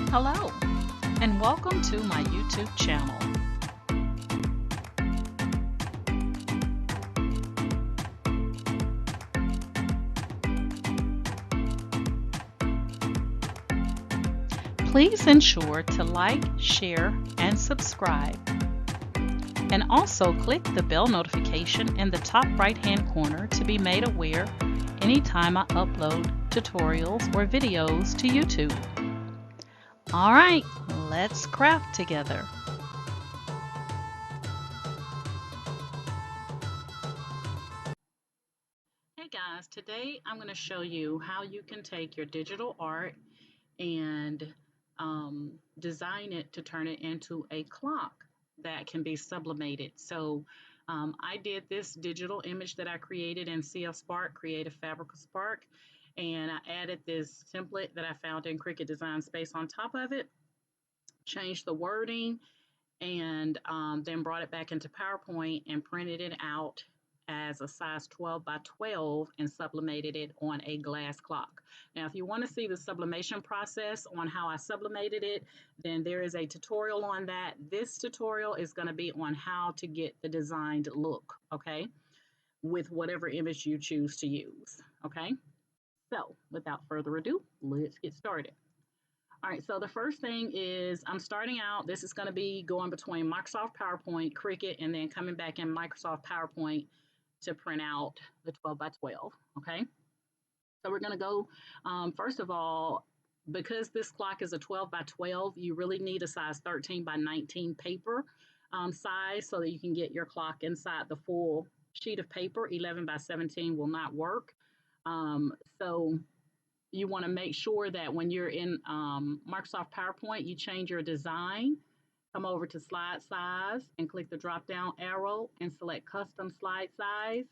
Hello, and welcome to my YouTube channel. Please ensure to like, share, and subscribe. And also click the bell notification in the top right-hand corner to be made aware anytime I upload tutorials or videos to YouTube. All right, let's craft together. Hey guys, today I'm going to show you how you can take your digital art and design it to turn it into a clock that can be sublimated. So I did this digital image that I created in CF Spark, Creative Fabrica Spark, and I added this template that I found in Cricut Design Space on top of it, changed the wording, and then brought it back into PowerPoint and printed it out as a size 12 by 12 and sublimated it on a glass clock. Now, if you want to see the sublimation process on how I sublimated it, then there is a tutorial on that. This tutorial is going to be on how to get the designed look, okay, with whatever image you choose to use, okay? So, without further ado, let's get started. All right, so the first thing is I'm starting out, this is going to be going between Microsoft PowerPoint, Cricut, and then coming back in Microsoft PowerPoint to print out the 12 by 12, okay? So we're going to go, first of all, because this clock is a 12 by 12, you really need a size 13 by 19 paper size so that you can get your clock inside the full sheet of paper. 11 by 17 will not work. So you want to make sure that when you're in Microsoft PowerPoint, you change your design, come over to slide size and click the drop down arrow and select custom slide size.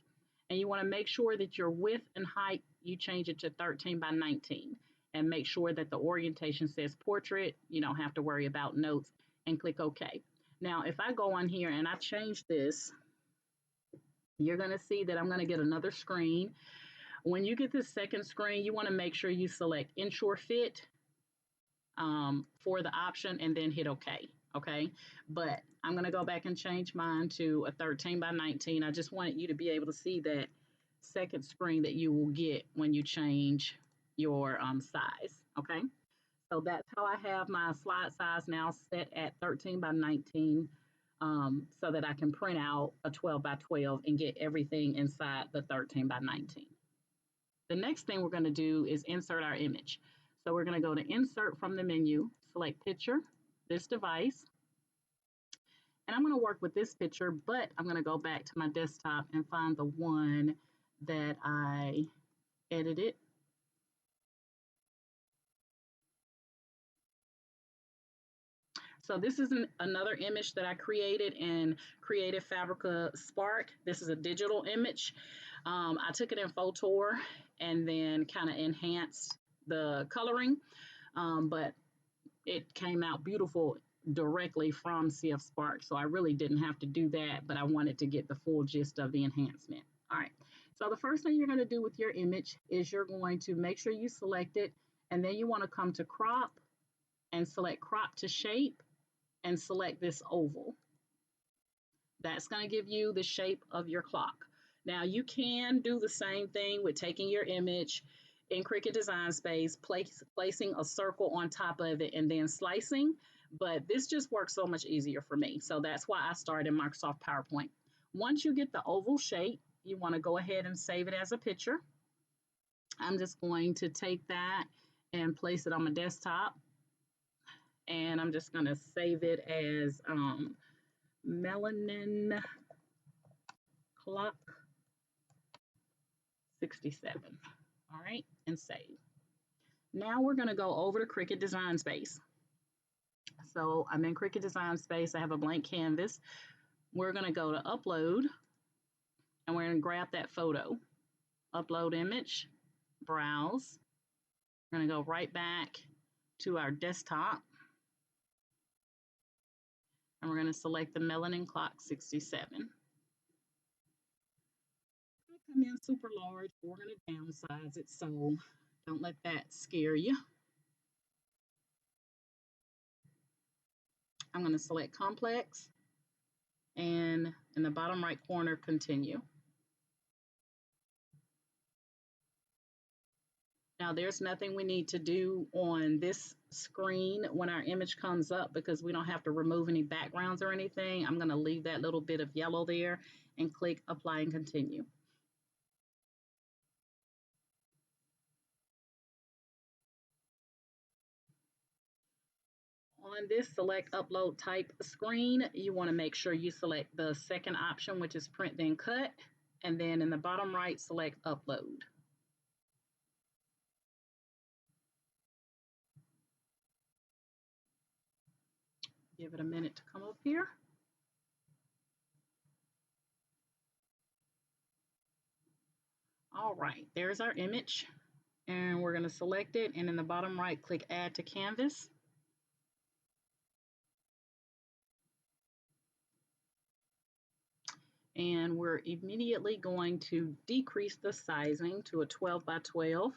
And you want to make sure that your width and height, you change it to 13 by 19 and make sure that the orientation says portrait. You don't have to worry about notes and click OK. Now, if I go on here and I change this, you're going to see that I'm going to get another screen. When you get this second screen, you want to make sure you select Ensure Fit for the option and then hit OK. Okay, but I'm going to go back and change mine to a 13 by 19. I just wanted you to be able to see that second screen that you will get when you change your size. Okay, so that's how I have my slide size now set at 13 by 19 so that I can print out a 12 by 12 and get everything inside the 13 by 19. The next thing we're going to do is insert our image. So we're going to go to Insert from the menu, select Picture, this device, and I'm going to work with this picture, but I'm going to go back to my desktop and find the one that I edited. So this is another image that I created in Creative Fabrica Spark. This is a digital image. I took it in Photore and then kind of enhanced the coloring, but it came out beautiful directly from CF Spark. So I really didn't have to do that, but I wanted to get the full gist of the enhancement. All right. So the first thing you're going to do with your image is you're going to make sure you select it, and then you want to come to crop and select crop to shape and select this oval. That's going to give you the shape of your clock. Now you can do the same thing with taking your image in Cricut Design Space, placing a circle on top of it and then slicing, but this just works so much easier for me. So that's why I started in Microsoft PowerPoint. Once you get the oval shape, you want to go ahead and save it as a picture. I'm just going to take that and place it on my desktop. And I'm just going to save it as Melanin Clock 67. All right, and save. Now we're going to go over to Cricut Design Space. So I'm in Cricut Design Space. I have a blank canvas. We're going to go to Upload, and we're going to grab that photo. Upload image, browse. We're going to go right back to our desktop, and we're going to select the Melanin Clock 67. Come in super large. We're going to downsize it, so don't let that scare you. I'm going to select complex and in the bottom right corner, continue. Now there's nothing we need to do on this screen when our image comes up because we don't have to remove any backgrounds or anything. I'm going to leave that little bit of yellow there and click apply and continue. On this select upload type screen, you want to make sure you select the second option, which is print then cut, and then in the bottom right, select upload. Give it a minute to come up here. All right, there's our image, and we're going to select it, and in the bottom right, click add to canvas. And we're immediately going to decrease the sizing to a 12 by 12.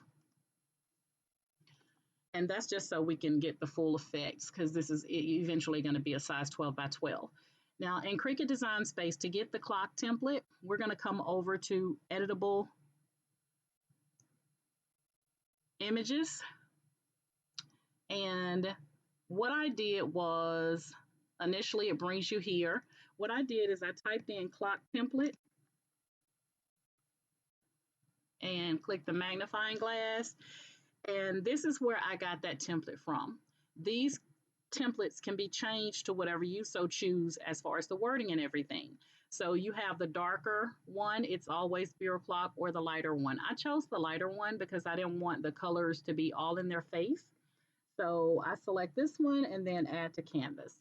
And that's just so we can get the full effects because this is eventually going to be a size 12 by 12. Now in Cricut Design Space, to get the clock template, we're going to come over to editable images. And what I did was, initially it brings you here. What I did is I typed in clock template and click the magnifying glass. And this is where I got that template from. These templates can be changed to whatever you so choose as far as the wording and everything. So you have the darker one, it's always Bureau Clock, or the lighter one. I chose the lighter one because I didn't want the colors to be all in their face. So I select this one and then add to canvas.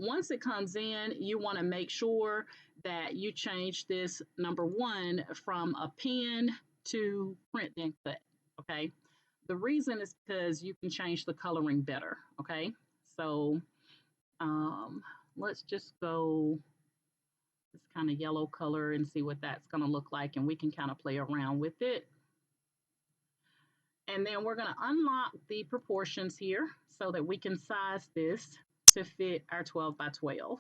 Once it comes in, you want to make sure that you change this number 1 from a pen to print then cut. Okay. The reason is because you can change the coloring better. Okay. So let's just go this kind of yellow color and see what that's going to look like. And we can kind of play around with it. And then we're going to unlock the proportions here so that we can size this to fit our 12 by 12.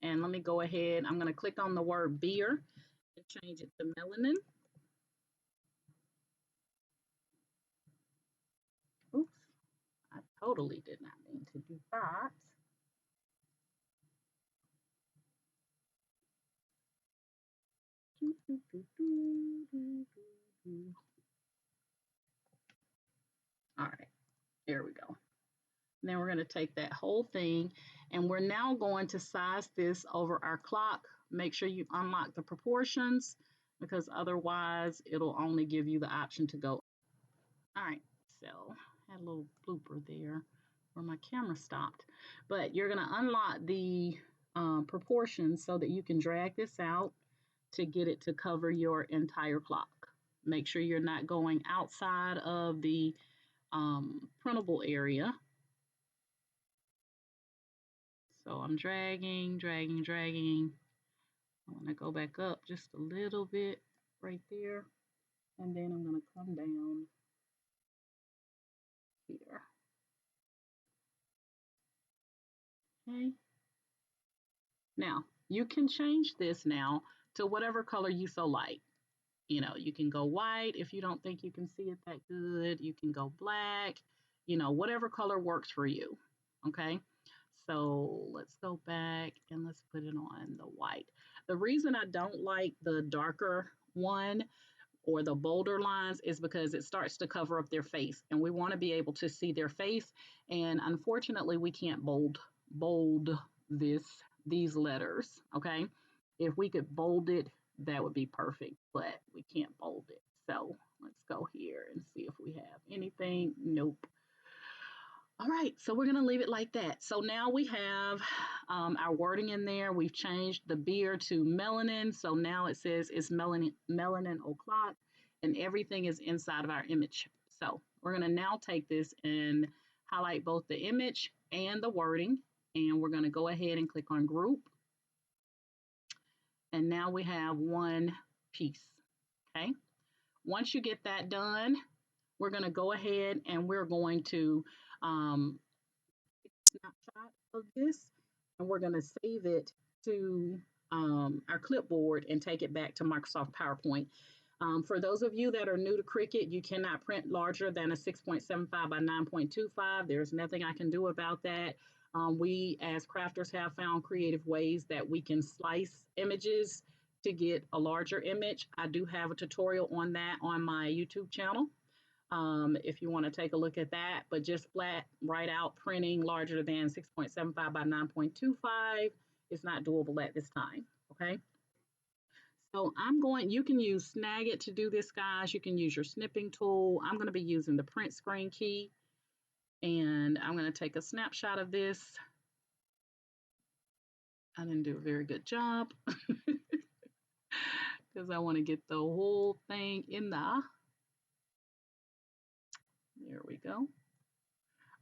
And let me go ahead. I'm going to click on the word beer and change it to melanin. Oops, I totally did not mean to do that. All right, there we go. And then we're going to take that whole thing and we're now going to size this over our clock. Make sure you unlock the proportions because otherwise it'll only give you the option to go. All right, so I had a little blooper there where my camera stopped, but you're going to unlock the proportions so that you can drag this out to get it to cover your entire clock. Make sure you're not going outside of the printable area. So I'm dragging. I want to go back up just a little bit right there. And then I'm going to come down here. Okay. Now, you can change this now to whatever color you so like. You know, you can go white if you don't think you can see it that good. You can go black, you know, whatever color works for you. Okay. So let's go back and let's put it on the white. The reason I don't like the darker one or the bolder lines is because it starts to cover up their face and we want to be able to see their face. And unfortunately, we can't bold these letters. Okay. If we could bold it, that would be perfect, but we can't bold it. So let's go here and see if we have anything. Nope. All right, so we're going to leave it like that. So now we have our wording in there. We've changed the beer to melanin. So now it says it's melanin o'clock and everything is inside of our image. So we're going to now take this and highlight both the image and the wording. And we're going to go ahead and click on group. And now we have one piece. Okay. Once you get that done, we're going to go ahead and we're going to snapshot of this, and we're going to save it to our clipboard and take it back to Microsoft PowerPoint. For those of you that are new to Cricut, you cannot print larger than a 6.75 by 9.25. There's nothing I can do about that. We as crafters have found creative ways that we can slice images to get a larger image. I do have a tutorial on that on my YouTube channel. If you want to take a look at that, but just flat write out printing larger than 6.75 by 9.25 is not doable at this time, okay? So you can use Snagit to do this, guys. You can use your snipping tool. I'm going to be using the print screen key, and I'm going to take a snapshot of this. I didn't do a very good job because I want to get the whole thing in there. There we go.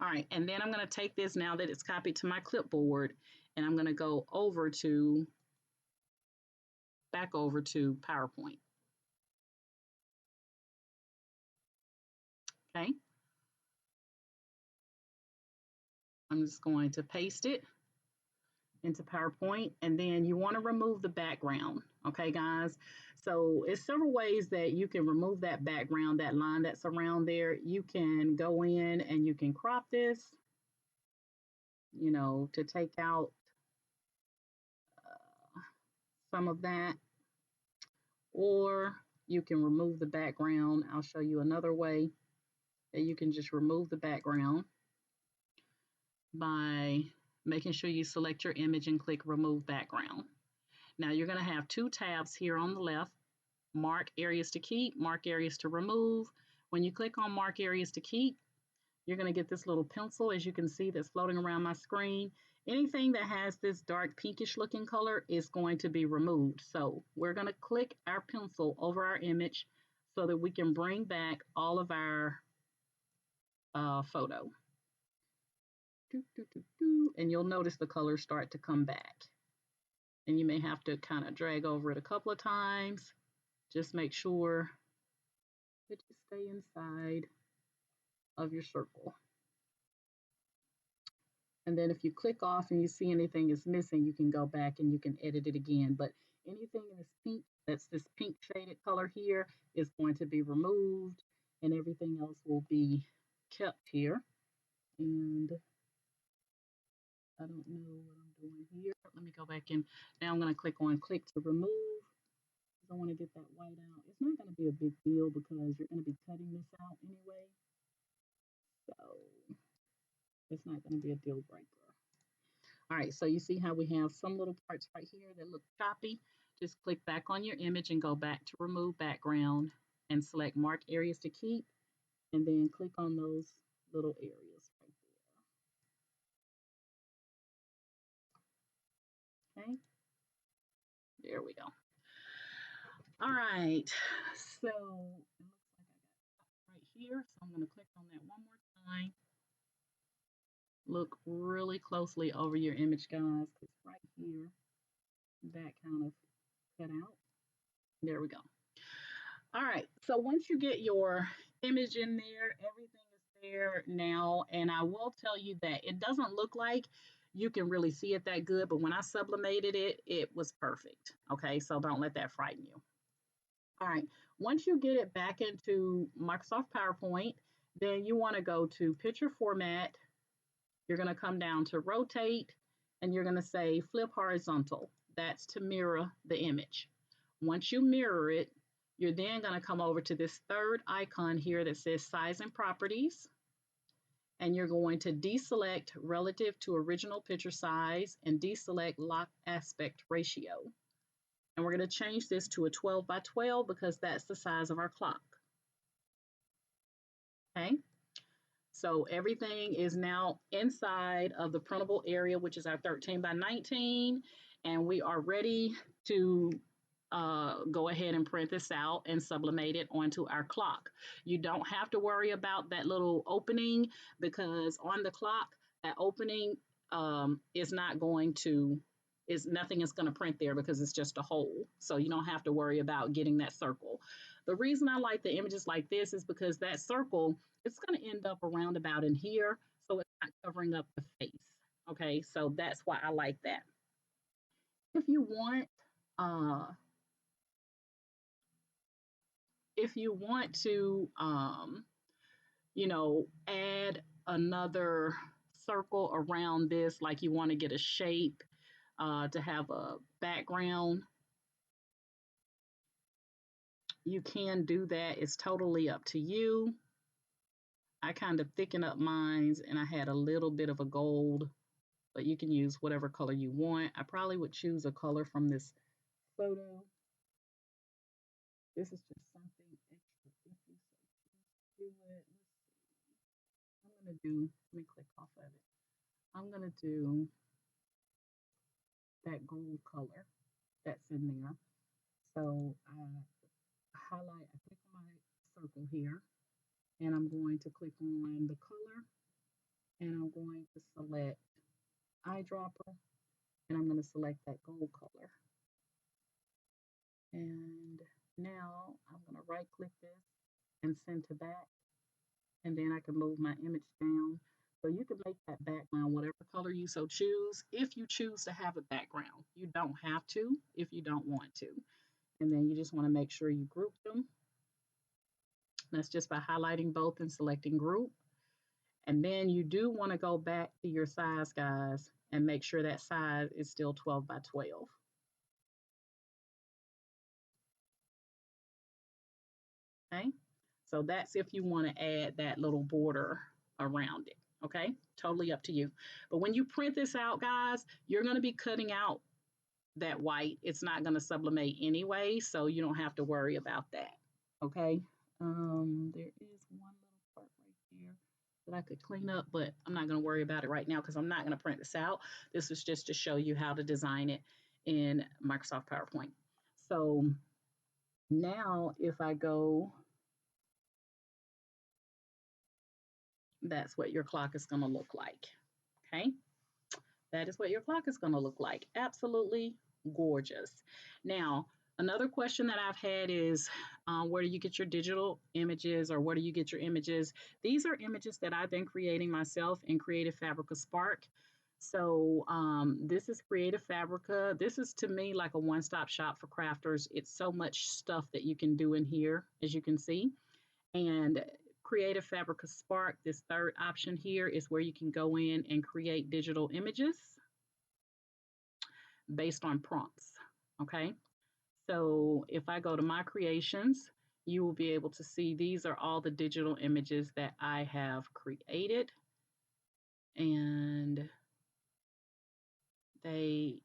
All right, and then I'm going to take this now that it's copied to my clipboard, and I'm going to go back over to PowerPoint. Okay. I'm just going to paste it into PowerPoint, and then you want to remove the background. Okay, guys. So it's several ways that you can remove that background, that line that's around there. You can go in and you can crop this, you know, to take out some of that, or you can remove the background. I'll show you another way that you can just remove the background by making sure you select your image and click remove background. Now you're going to have two tabs here on the left, mark areas to keep, mark areas to remove. When you click on mark areas to keep, you're going to get this little pencil, as you can see, that's floating around my screen. Anything that has this dark pinkish looking color is going to be removed. So we're going to click our pencil over our image so that we can bring back all of our photo. And you'll notice the colors start to come back. And you may have to kind of drag over it a couple of times. Just make sure that you stay inside of your circle. And then if you click off and you see anything is missing, you can go back and you can edit it again. But anything in this pink, that's this pink shaded color here, is going to be removed, and everything else will be kept here. And I don't know what I'm doing here. Let me go back in. Now I'm going to click on click to remove. I want to get that white out. It's not going to be a big deal because you're going to be cutting this out anyway. So it's not going to be a deal breaker. All right, so you see how we have some little parts right here that look choppy. Just click back on your image and go back to remove background and select mark areas to keep, and then click on those little areas right there. Okay, there we go. All right, so it looks like I got right here, so I'm going to click on that one more time. Look really closely over your image, guys, because right here, that kind of cut out. There we go. All right, so once you get your image in there, everything is there now, and I will tell you that it doesn't look like you can really see it that good, but when I sublimated it, it was perfect. Okay, so don't let that frighten you. All right, once you get it back into Microsoft PowerPoint, then you want to go to Picture Format. You're going to come down to Rotate, and you're going to say Flip Horizontal. That's to mirror the image. Once you mirror it, you're then going to come over to this third icon here that says Size and Properties, and you're going to deselect Relative to Original Picture Size and deselect Lock Aspect Ratio. And we're going to change this to a 12 by 12 because that's the size of our clock. Okay, so everything is now inside of the printable area, which is our 13 by 19, and we are ready to go ahead and print this out and sublimate it onto our clock. You don't have to worry about that little opening because on the clock, that opening is not going to, nothing is going to print there because it's just a hole. So you don't have to worry about getting that circle. The reason I like the images like this is because that circle, it's going to end up around about in here, so it's not covering up the face. Okay, so that's why I like that. If you want, uh, if you want to, add another circle around this, like you want to get a shape to have a background, you can do that. It's totally up to you. I kind of thicken up mines and I had a little bit of a gold, but you can use whatever color you want. I probably would choose a color from this photo. This is just something extra if you so choose to do it. Let's see. I'm going to do, let me click off of it. I'm going to do that gold color that's in there. So I highlight, I click on my circle here, and I'm going to click on the color, and I'm going to select eyedropper, and I'm going to select that gold color. And now I'm going to right click this and send to back, and then I can move my image down. So you can make that background whatever color you so choose, if you choose to have a background. You don't have to if you don't want to. And then you just want to make sure you group them. That's just by highlighting both and selecting group. And then you do want to go back to your size, guys, and make sure that size is still 12 by 12. Okay, so that's if you want to add that little border around it. Okay, totally up to you. But when you print this out, guys, you're going to be cutting out that white. It's not going to sublimate anyway, so you don't have to worry about that. Okay, there is one little part right here that I could clean up, but I'm not going to worry about it right now because I'm not going to print this out. This is just to show you how to design it in Microsoft PowerPoint. So now if I go, that's what your clock is going to look like. Okay, that is what your clock is going to look like. Absolutely gorgeous. Now, another question that I've had is where do you get your digital images, or where do you get your images? These are images that I've been creating myself in Creative Fabrica Spark. So this is Creative Fabrica. This is to me like a one-stop shop for crafters. It's so much stuff that you can do in here, as you can see. And Creative Fabrica Spark, this third option here, is where you can go in and create digital images based on prompts. Okay, so if I go to my creations, you will be able to see these are all the digital images that I have created, and they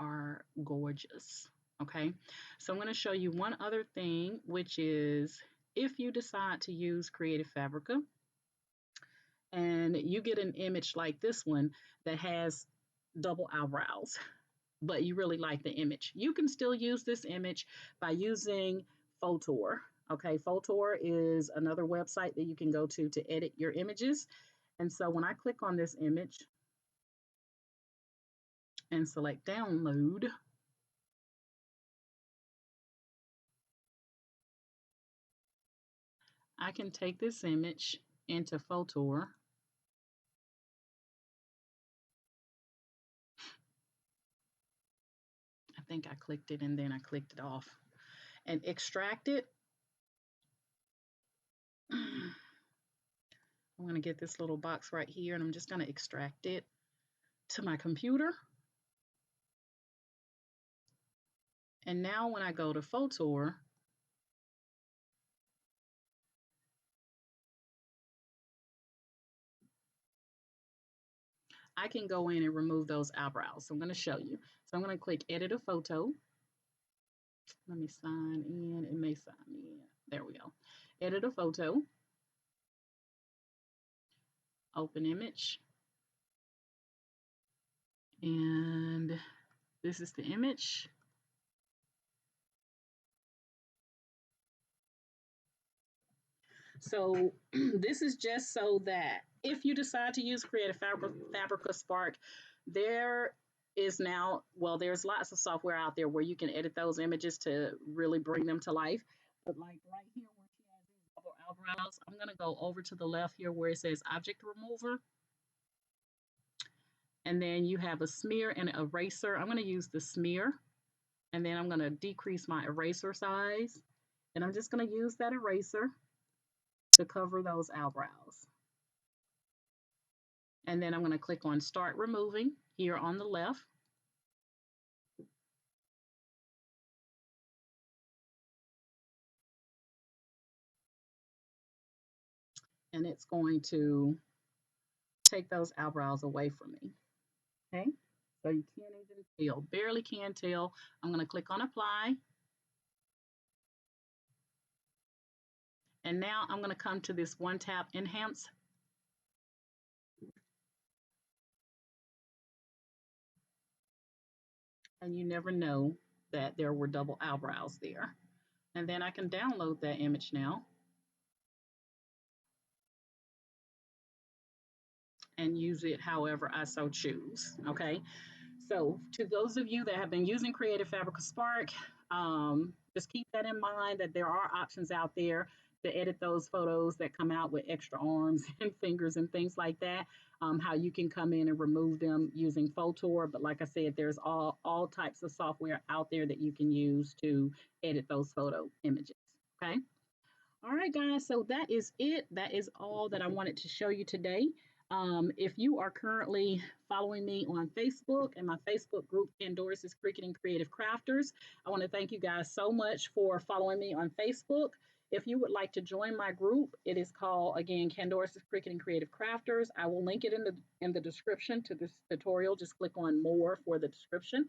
are gorgeous. Okay, so I'm going to show you one other thing, which is if you decide to use Creative Fabrica and you get an image like this one that has double eyebrows, but you really like the image, you can still use this image by using Photore. Okay, Photore is another website that you can go to edit your images. And so when I click on this image and select download, I can take this image into Photore. I think I clicked it and then I clicked it off, and extract it. I'm going to get this little box right here and I'm just going to extract it to my computer. And now when I go to Photore, I can go in and remove those eyebrows. So I'm going to show you. So I'm going to click edit a photo. Let me sign in. It may sign me in. There we go. Edit a photo. Open image. And this is the image. So this is just so that if you decide to use Creative Fabrica Spark, there is now, well, there's lots of software out there where you can edit those images to really bring them to life. But like right here where she has these double eyebrows, I'm going to go over to the left here where it says Object Remover. And then you have a smear and an eraser. I'm going to use the smear, and then I'm going to decrease my eraser size. And I'm just going to use that eraser to cover those eyebrows. And then I'm going to click on Start Removing here on the left. And it's going to take those eyebrows away from me. Okay, so you can't even tell, barely can tell. I'm going to click on Apply. And now I'm going to come to this one tap Enhance. And you never know that there were double eyebrows there. And then I can download that image now and use it however I so choose. Okay. So, to those of you that have been using Creative Fabrica Spark, just keep that in mind that there are options out there to edit those photos that come out with extra arms and fingers and things like that. How you can come in and remove them using Photore. But like I said, there's all types of software out there that you can use to edit those photo images. Okay. All right, guys, so that is it. That is all that I wanted to show you today. If you are currently following me on Facebook and my Facebook group, Candoris's Cricut and Creative Crafters, I want to thank you guys so much for following me on Facebook. If you would like to join my group, it is called, again, Candoris's Cricut and Creative Crafters. I will link it in the description to this tutorial. Just click on More for the description.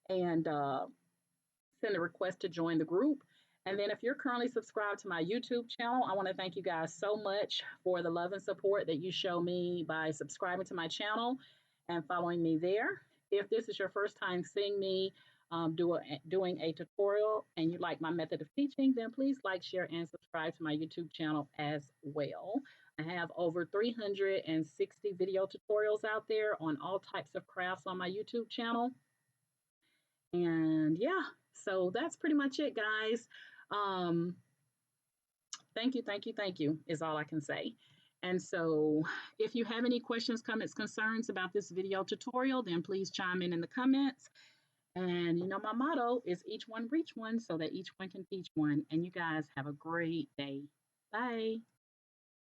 And send a request to join the group. And then if you're currently subscribed to my YouTube channel, I want to thank you guys so much for the love and support that you show me by subscribing to my channel and following me there. If this is your first time seeing me doing a tutorial and you like my method of teaching, then please like, share, and subscribe to my YouTube channel as well. I have over 360 video tutorials out there on all types of crafts on my YouTube channel. And yeah, so that's pretty much it, guys. Um, thank you is all I can say. And so if you have any questions, comments, concerns about this video tutorial, then please chime in the comments. And you know, my motto is each one reach one so that each one can teach one. And you guys have a great day. Bye.